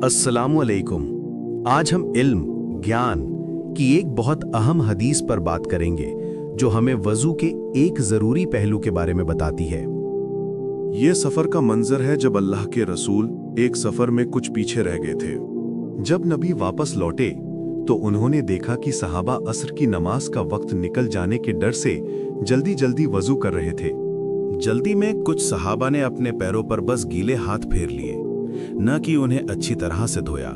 अस्सलामुअलैकुम। आज हम इल्म ज्ञान की एक बहुत अहम हदीस पर बात करेंगे जो हमें वज़ू के एक ज़रूरी पहलू के बारे में बताती है। ये सफर का मंजर है जब अल्लाह के रसूल एक सफर में कुछ पीछे रह गए थे। जब नबी वापस लौटे तो उन्होंने देखा कि सहाबा असर की नमाज का वक्त निकल जाने के डर से जल्दी जल्दी वज़ू कर रहे थे। जल्दी में कुछ सहाबा ने अपने पैरों पर बस गीले हाथ फेर लिए, न कि उन्हें अच्छी तरह से धोया।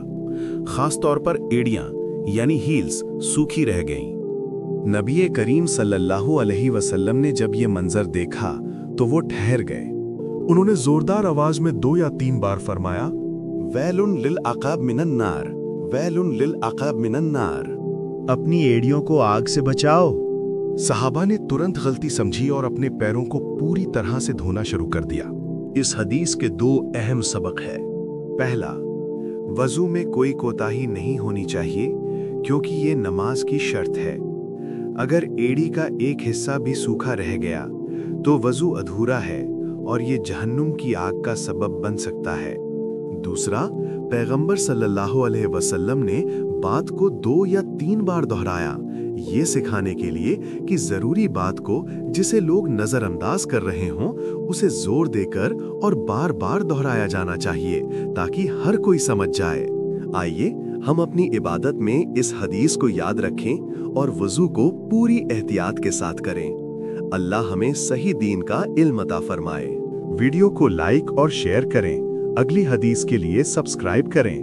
खास तौर पर एड़ियां यानी हील्स सूखी रह गईं। नबी करीम सल्लल्लाहु अलैहि वसल्लम ने जब ये मंजर देखा तो वो ठहर गए। उन्होंने जोरदार आवाज में 2 या 3 बार फरमाया, वैलुन लिल अक़ाब मिनन नार, वैलुन लिल अक़ाब मिनन नार। अपनी एड़ियों को आग से बचाओ। सहाबा ने तुरंत गलती समझी और अपने पैरों को पूरी तरह से धोना शुरू कर दिया। इस हदीस के 2 अहम सबक है। पहला, वज़ू में कोई कोताही नहीं होनी चाहिए क्योंकि ये नमाज की शर्त है। अगर एड़ी का एक हिस्सा भी सूखा रह गया तो वज़ू अधूरा है और ये जहन्नुम की आग का सबब बन सकता है। दूसरा, पैगंबर सल्लल्लाहु अलैहि वसल्लम ने बात को 2 या 3 बार दोहराया, ये सिखाने के लिए कि जरूरी बात को जिसे लोग नजरअंदाज कर रहे हों उसे जोर देकर और बार बार दोहराया जाना चाहिए ताकि हर कोई समझ जाए। आइए हम अपनी इबादत में इस हदीस को याद रखें और वज़ू को पूरी एहतियात के साथ करें। अल्लाह हमें सही दीन का इल्म अता फरमाए। वीडियो को लाइक और शेयर करें। अगली हदीस के लिए सब्सक्राइब करें।